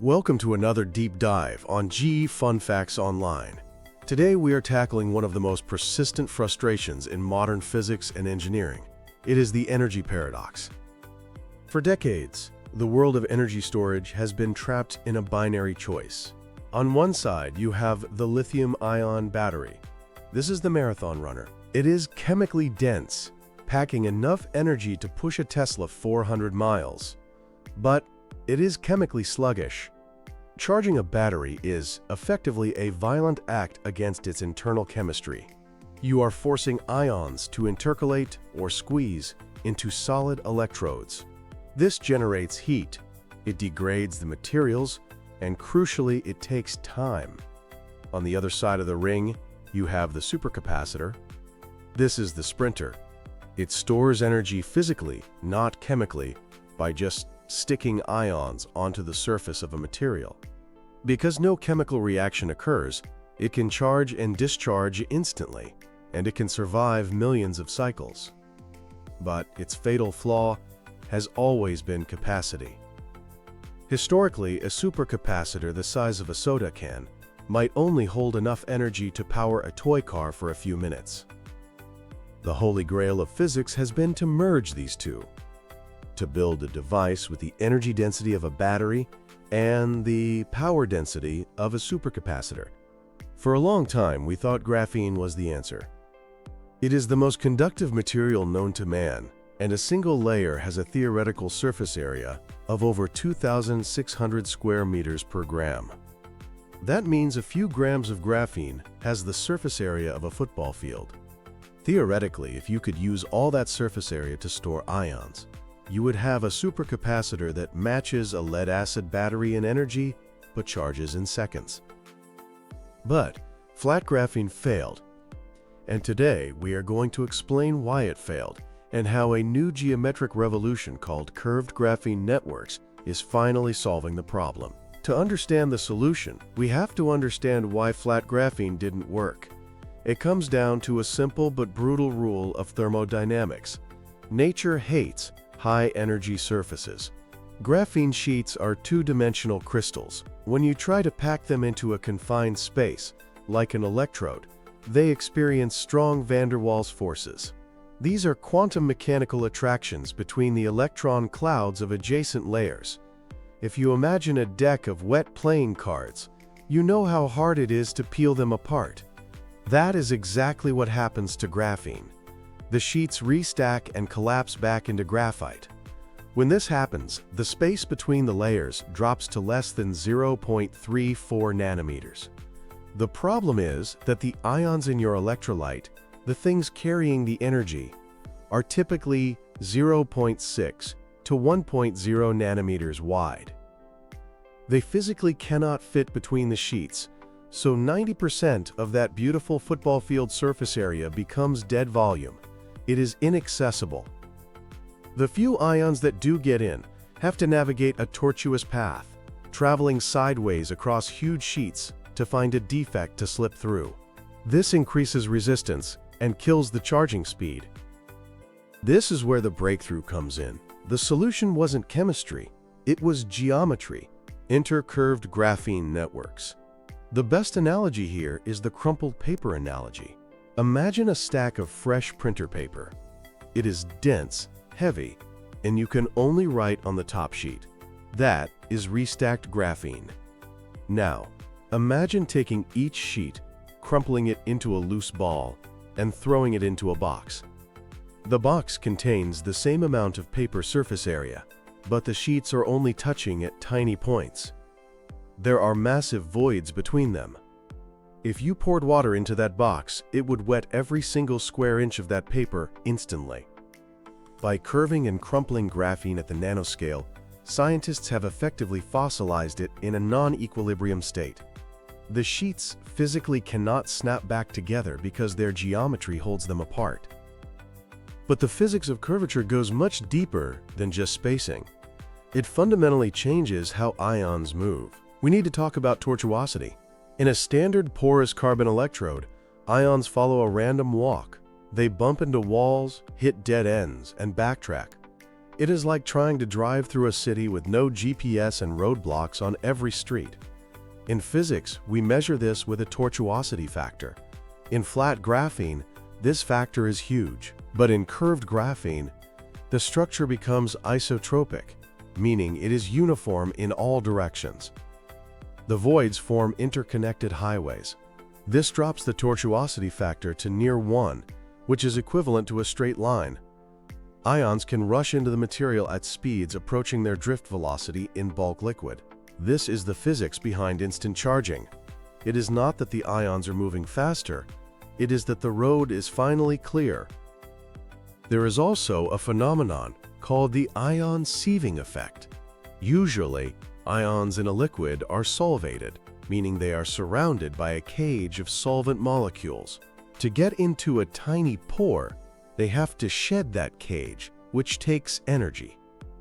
Welcome to another deep dive on GE Fun Facts Online. Today we are tackling one of the most persistent frustrations in modern physics and engineering. It is the energy paradox. For decades, the world of energy storage has been trapped in a binary choice. On one side, you have the lithium-ion battery. This is the marathon runner. It is chemically dense, packing enough energy to push a Tesla 400 miles. But it is chemically sluggish. Charging a battery is effectively a violent act against its internal chemistry. You are forcing ions to intercalate or squeeze into solid electrodes. This generates heat, it degrades the materials, and crucially, it takes time. On the other side of the ring, you have the supercapacitor. This is the sprinter. It stores energy physically, not chemically, by just sticking ions onto the surface of a material. Because no chemical reaction occurs, it can charge and discharge instantly, and it can survive millions of cycles. But its fatal flaw has always been capacity. Historically, a supercapacitor the size of a soda can might only hold enough energy to power a toy car for a few minutes. The holy grail of physics has been to merge these two, to build a device with the energy density of a battery and the power density of a supercapacitor. For a long time, we thought graphene was the answer. It is the most conductive material known to man, and a single layer has a theoretical surface area of over 2,600 square meters per gram. That means a few grams of graphene has the surface area of a football field. Theoretically, if you could use all that surface area to store ions, you would have a supercapacitor that matches a lead-acid battery in energy, but charges in seconds. But flat graphene failed, and today we are going to explain why it failed and how a new geometric revolution called curved graphene networks is finally solving the problem. To understand the solution, we have to understand why flat graphene didn't work. It comes down to a simple but brutal rule of thermodynamics. Nature hates high-energy surfaces. Graphene sheets are two-dimensional crystals. When you try to pack them into a confined space, like an electrode, they experience strong van der Waals forces. These are quantum mechanical attractions between the electron clouds of adjacent layers. If you imagine a deck of wet playing cards, you know how hard it is to peel them apart. That is exactly what happens to graphene. The sheets restack and collapse back into graphite. When this happens, the space between the layers drops to less than 0.34 nanometers. The problem is that the ions in your electrolyte, the things carrying the energy, are typically 0.6 to 1.0 nanometers wide. They physically cannot fit between the sheets, so 90% of that beautiful football field surface area becomes dead volume. It is inaccessible. The few ions that do get in have to navigate a tortuous path, traveling sideways across huge sheets to find a defect to slip through. This increases resistance and kills the charging speed. This is where the breakthrough comes in. The solution wasn't chemistry, it was geometry, intercurved graphene networks. The best analogy here is the crumpled paper analogy. Imagine a stack of fresh printer paper. It is dense, heavy, and you can only write on the top sheet. That is restacked graphene. Now, imagine taking each sheet, crumpling it into a loose ball, and throwing it into a box. The box contains the same amount of paper surface area, but the sheets are only touching at tiny points. There are massive voids between them. If you poured water into that box, it would wet every single square inch of that paper instantly. By curving and crumpling graphene at the nanoscale, scientists have effectively fossilized it in a non-equilibrium state. The sheets physically cannot snap back together because their geometry holds them apart. But the physics of curvature goes much deeper than just spacing. It fundamentally changes how ions move. We need to talk about tortuosity. In a standard porous carbon electrode, ions follow a random walk. They bump into walls, hit dead ends, and backtrack. It is like trying to drive through a city with no GPS and roadblocks on every street. In physics, we measure this with a tortuosity factor. In flat graphene, this factor is huge, but in curved graphene, the structure becomes isotropic, meaning it is uniform in all directions. The voids form interconnected highways. This drops the tortuosity factor to near 1, which is equivalent to a straight line. Ions can rush into the material at speeds approaching their drift velocity in bulk liquid. This is the physics behind instant charging. It is not that the ions are moving faster, it is that the road is finally clear. There is also a phenomenon called the ion sieving effect. Usually, ions in a liquid are solvated, meaning they are surrounded by a cage of solvent molecules. To get into a tiny pore, they have to shed that cage, which takes energy.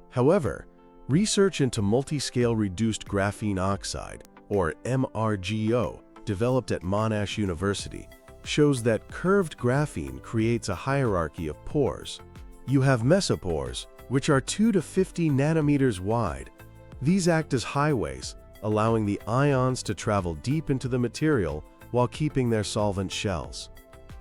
However, research into multiscale reduced graphene oxide, or MRGO, developed at Monash University, shows that curved graphene creates a hierarchy of pores. You have mesopores, which are 2 to 50 nanometers wide. These act as highways, allowing the ions to travel deep into the material while keeping their solvent shells.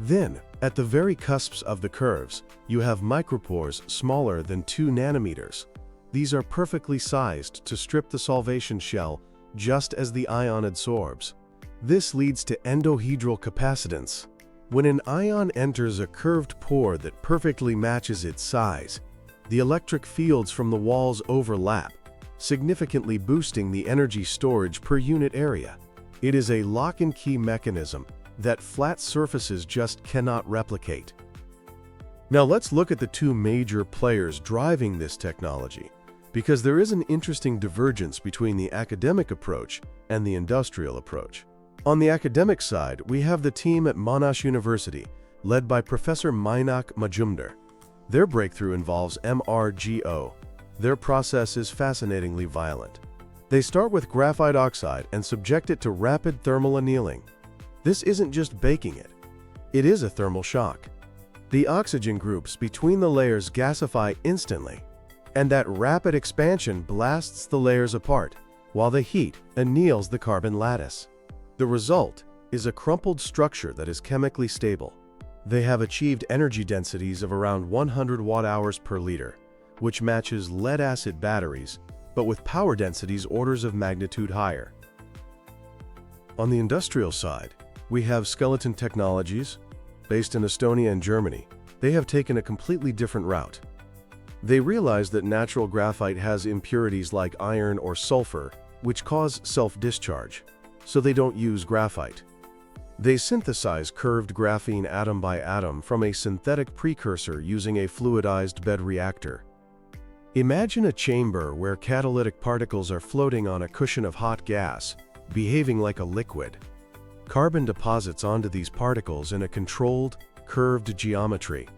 Then, at the very cusps of the curves, you have micropores smaller than 2 nanometers. These are perfectly sized to strip the solvation shell just as the ion adsorbs. This leads to endohedral capacitance. When an ion enters a curved pore that perfectly matches its size, the electric fields from the walls overlap, significantly boosting the energy storage per unit area. It is a lock-and-key mechanism that flat surfaces just cannot replicate. Now let's look at the two major players driving this technology, because there is an interesting divergence between the academic approach and the industrial approach. On the academic side, we have the team at Monash University, led by Professor Meenakshi Majumdar. Their breakthrough involves MRGO. Their process is fascinatingly violent. They start with graphite oxide and subject it to rapid thermal annealing. This isn't just baking it, it is a thermal shock. The oxygen groups between the layers gasify instantly, and that rapid expansion blasts the layers apart, while the heat anneals the carbon lattice. The result is a crumpled structure that is chemically stable. They have achieved energy densities of around 100 watt-hours per liter, which matches lead-acid batteries, but with power densities orders of magnitude higher. On the industrial side, we have Skeleton Technologies, based in Estonia and Germany. They have taken a completely different route. They realize that natural graphite has impurities like iron or sulfur, which cause self-discharge, so they don't use graphite. They synthesize curved graphene atom by atom from a synthetic precursor using a fluidized bed reactor. Imagine a chamber where catalytic particles are floating on a cushion of hot gas, behaving like a liquid. Carbon deposits onto these particles in a controlled, curved geometry.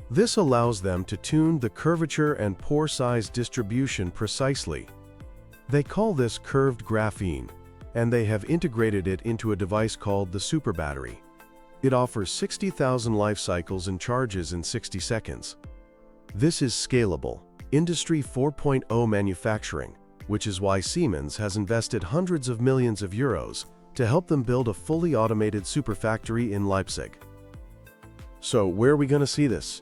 This allows them to tune the curvature and pore size distribution precisely. They call this curved graphene, and they have integrated it into a device called the super battery. It offers 60,000 life cycles and charges in 60 seconds. This is scalable, Industry 4.0 manufacturing, which is why Siemens has invested hundreds of millions of euros to help them build a fully automated superfactory in Leipzig. So where are we going to see this?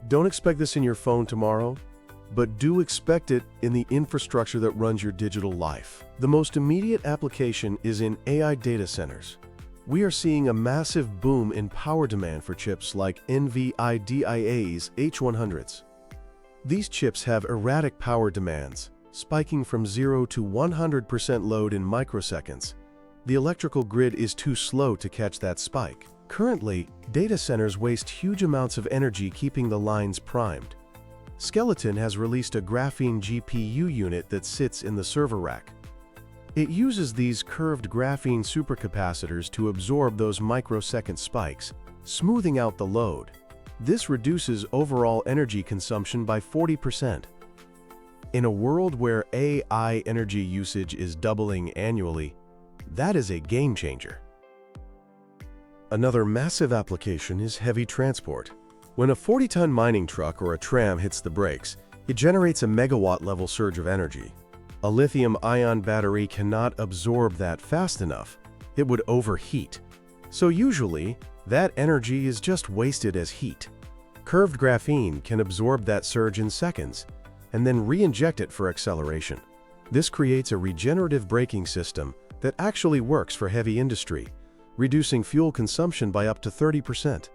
Don't expect this in your phone tomorrow, but do expect it in the infrastructure that runs your digital life. The most immediate application is in AI data centers. We are seeing a massive boom in power demand for chips like NVIDIA's H100s. These chips have erratic power demands, spiking from 0 to 100% load in microseconds. The electrical grid is too slow to catch that spike. Currently, data centers waste huge amounts of energy keeping the lines primed. Skeleton has released a graphene GPU unit that sits in the server rack. It uses these curved graphene supercapacitors to absorb those microsecond spikes, smoothing out the load. This reduces overall energy consumption by 40%. In a world where AI energy usage is doubling annually, that is a game changer. Another massive application is heavy transport. When a 40-ton mining truck or a tram hits the brakes, It generates a megawatt-level surge of energy. A lithium-ion battery cannot absorb that fast enough. It would overheat. So usually, that energy is just wasted as heat. Curved graphene can absorb that surge in seconds and then re-inject it for acceleration. This creates a regenerative braking system that actually works for heavy industry, reducing fuel consumption by up to 30%.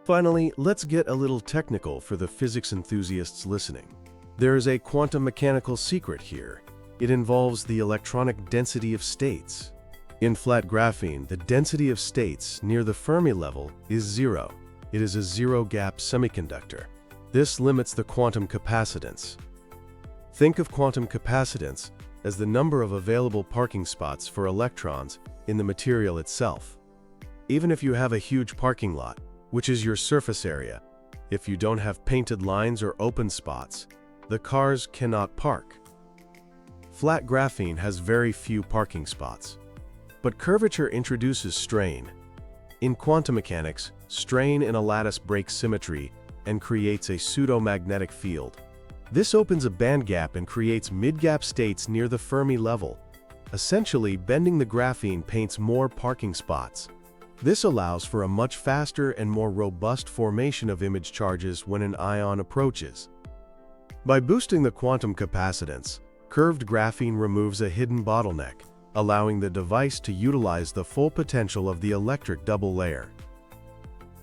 Finally, let's get a little technical for the physics enthusiasts listening. There is a quantum mechanical secret here. It involves the electronic density of states. In flat graphene, the density of states near the Fermi level is zero. It is a zero-gap semiconductor. This limits the quantum capacitance. Think of quantum capacitance as the number of available parking spots for electrons in the material itself. Even if you have a huge parking lot, which is your surface area, if you don't have painted lines or open spots, the cars cannot park. Flat graphene has very few parking spots. But curvature introduces strain. In quantum mechanics, strain in a lattice breaks symmetry and creates a pseudo-magnetic field. This opens a band gap and creates mid-gap states near the Fermi level. Essentially, bending the graphene paints more parking spots. This allows for a much faster and more robust formation of image charges when an ion approaches. By boosting the quantum capacitance, curved graphene removes a hidden bottleneck, allowing the device to utilize the full potential of the electric double layer.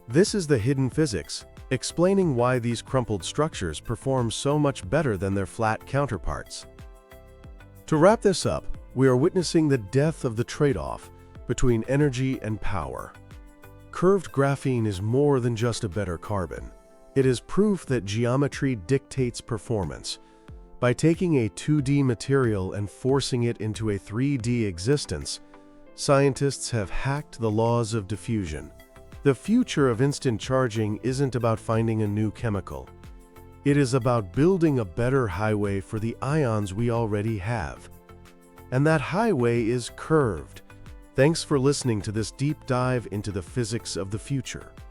This is the hidden physics, explaining why these crumpled structures perform so much better than their flat counterparts. To wrap this up, we are witnessing the death of the trade-off between energy and power. Curved graphene is more than just a better carbon. It is proof that geometry dictates performance. By taking a 2D material and forcing it into a 3D existence, scientists have hacked the laws of diffusion. The future of instant charging isn't about finding a new chemical. It is about building a better highway for the ions we already have. And that highway is curved. Thanks for listening to this deep dive into the physics of the future.